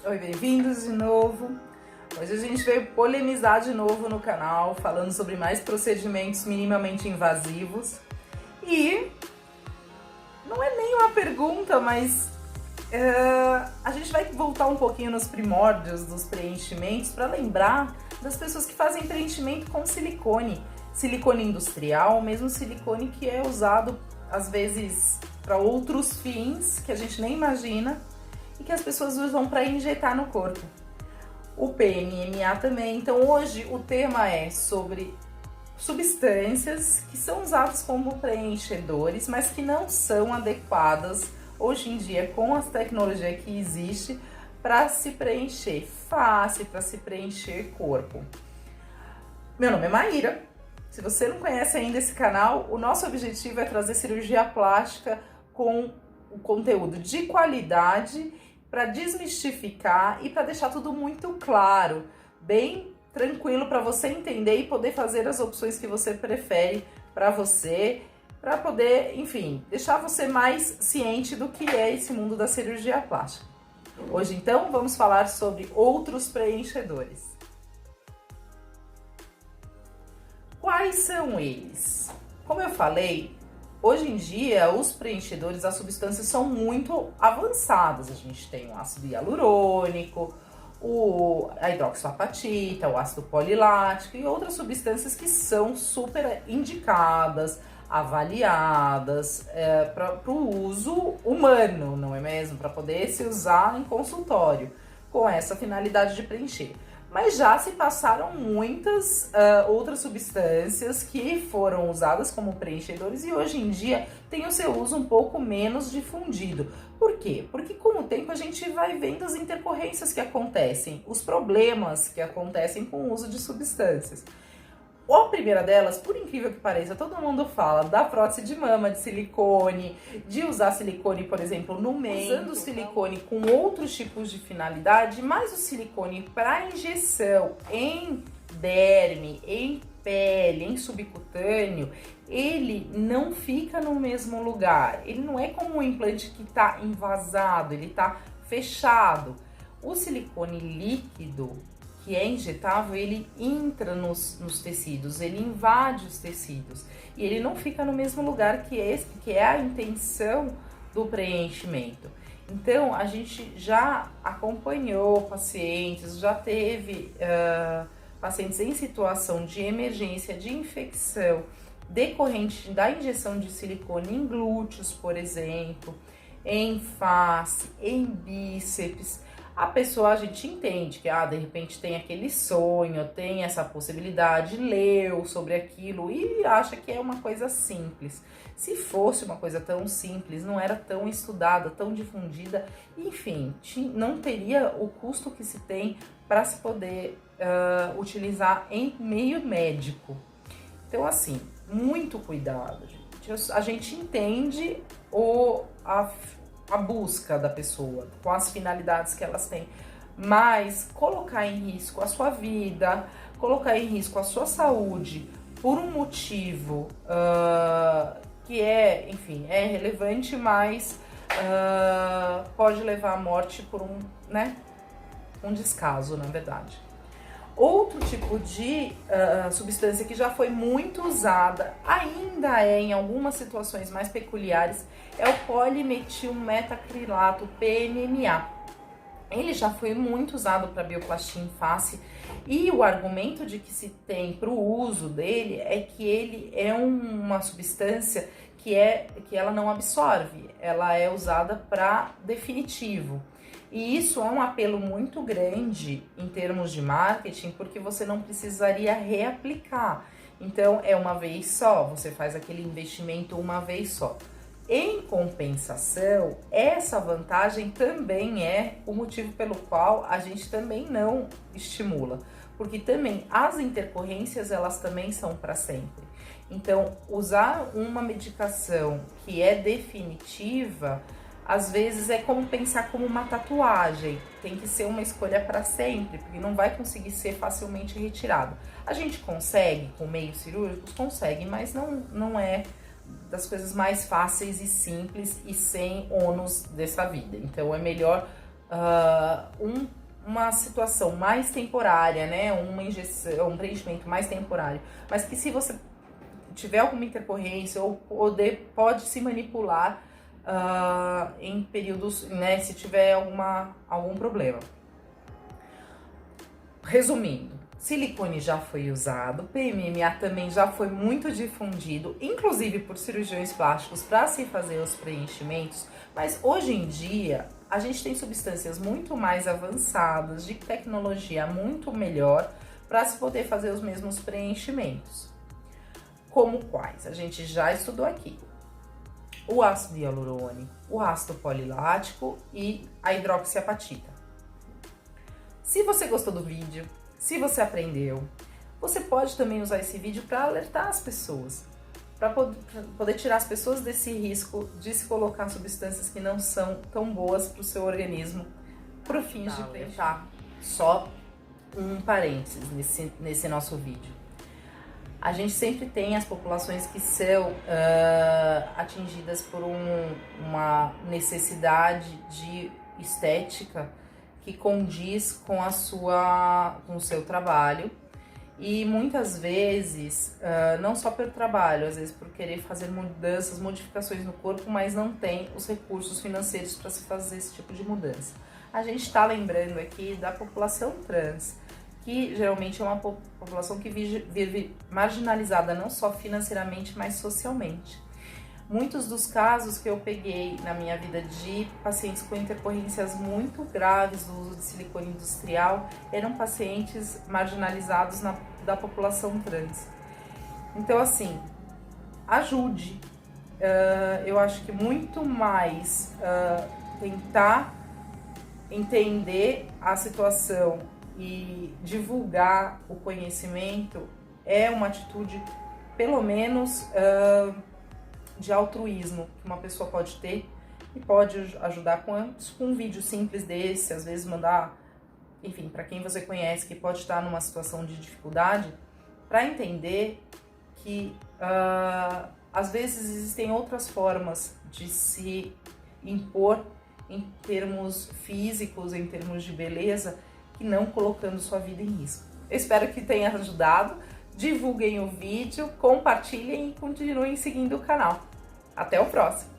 Oi, bem-vindos de novo. Hoje a gente veio polemizar de novo no canal, falando sobre mais procedimentos minimamente invasivos. E não é nem uma pergunta, mas a gente vai voltar um pouquinho nos primórdios dos preenchimentos para lembrar das pessoas que fazem preenchimento com silicone. Silicone industrial, mesmo silicone que é usado às vezes para outros fins que a gente nem imagina e que as pessoas usam para injetar no corpo. O PMMA também. Então hoje o tema é sobre substâncias que são usadas como preenchedores, mas que não são adequadas hoje em dia com as tecnologias que existe para se preencher face, para se preencher corpo. Meu nome é Maíra. Se você não conhece ainda esse canal, o nosso objetivo é trazer cirurgia plástica com o conteúdo de qualidade para desmistificar e para deixar tudo muito claro, bem tranquilo para você entender e poder fazer as opções que você prefere para você, para poder, enfim, deixar você mais ciente do que é esse mundo da cirurgia plástica. Hoje, então, vamos falar sobre outros preenchedores. Quais são eles? Como eu falei, hoje em dia, os preenchedores, as substâncias são muito avançadas. A gente tem o ácido hialurônico, a hidroxiapatita, o ácido polilático e outras substâncias que são super indicadas, avaliadas para o uso humano, não é mesmo? Para poder se usar em consultório, com essa finalidade de preencher. Mas já se passaram muitas outras substâncias que foram usadas como preenchedores e hoje em dia tem o seu uso um pouco menos difundido. Por quê? Porque com o tempo a gente vai vendo as intercorrências que acontecem, os problemas que acontecem com o uso de substâncias. A primeira delas, por incrível que pareça, todo mundo fala da prótese de mama de silicone, de usar silicone, por exemplo, no meio, usando silicone com outros tipos de finalidade, mas o silicone para injeção em derme, em pele, em subcutâneo, ele não fica no mesmo lugar. Ele não é como um implante que está envasado, ele está fechado. O silicone líquido, que é injetável, ele entra nos tecidos, ele invade os tecidos e ele não fica no mesmo lugar que é a intenção do preenchimento. Então, a gente já acompanhou pacientes, já teve pacientes em situação de emergência, de infecção, decorrente da injeção de silicone em glúteos, por exemplo, em face, em bíceps. A pessoa, a gente entende que, de repente tem aquele sonho, tem essa possibilidade, leu sobre aquilo e acha que é uma coisa simples. Se fosse uma coisa tão simples, não era tão estudada, tão difundida, enfim, não teria o custo que se tem para se poder utilizar em meio médico. Então, assim, muito cuidado, gente. A gente entende a busca da pessoa, com as finalidades que elas têm, mas colocar em risco a sua vida, colocar em risco a sua saúde por um motivo que é, enfim, é relevante, mas pode levar à morte por um descaso, na verdade. Outro tipo de substância que já foi muito usada, ainda é em algumas situações mais peculiares, é o polimetilmetacrilato, PMMA. Ele já foi muito usado para bioplastia em face e o argumento de que se tem para o uso dele é que ele é uma substância que ela não absorve, ela é usada para definitivo. E isso é um apelo muito grande em termos de marketing, porque você não precisaria reaplicar. Então, é uma vez só, você faz aquele investimento uma vez só. Em compensação, essa vantagem também é o motivo pelo qual a gente também não estimula. Porque também as intercorrências, elas também são para sempre. Então, usar uma medicação que é definitiva, às vezes é como pensar como uma tatuagem, tem que ser uma escolha para sempre, porque não vai conseguir ser facilmente retirado. A gente consegue com meios cirúrgicos? Consegue, mas não é das coisas mais fáceis e simples e sem ônus dessa vida. Então é melhor uma situação mais temporária, né? Uma injeção, um preenchimento mais temporário, mas que se você tiver alguma intercorrência ou pode se manipular em períodos, né? Se tiver algum problema. Resumindo, silicone já foi usado, PMMA também já foi muito difundido, inclusive por cirurgiões plásticos para se fazer os preenchimentos, mas hoje em dia a gente tem substâncias muito mais avançadas, de tecnologia muito melhor, para se poder fazer os mesmos preenchimentos. Como quais? A gente já estudou aqui. O ácido hialurônico, o ácido polilático e a hidroxiapatita. Se você gostou do vídeo, se você aprendeu, você pode também usar esse vídeo para alertar as pessoas, para poder tirar as pessoas desse risco de se colocar substâncias que não são tão boas para o seu organismo, para o fim de alertar. Só um parênteses nesse nosso vídeo. A gente sempre tem as populações que são atingidas por uma necessidade de estética que condiz com o seu trabalho, e muitas vezes, não só pelo trabalho, às vezes por querer fazer mudanças, modificações no corpo, mas não tem os recursos financeiros para se fazer esse tipo de mudança. A gente está lembrando aqui da população trans, que geralmente é uma população que vive marginalizada não só financeiramente, mas socialmente. Muitos dos casos que eu peguei na minha vida de pacientes com intercorrências muito graves do uso de silicone industrial eram pacientes marginalizados da população trans. Então, assim, ajude. Eu acho que muito mais tentar entender a situação e divulgar o conhecimento é uma atitude, pelo menos, de altruísmo que uma pessoa pode ter e pode ajudar com um vídeo simples desse, às vezes mandar, enfim, para quem você conhece que pode estar numa situação de dificuldade, para entender que às vezes existem outras formas de se impor em termos físicos, em termos de beleza, que não colocando sua vida em risco. Eu espero que tenha ajudado. Divulguem o vídeo, compartilhem e continuem seguindo o canal. Até o próximo!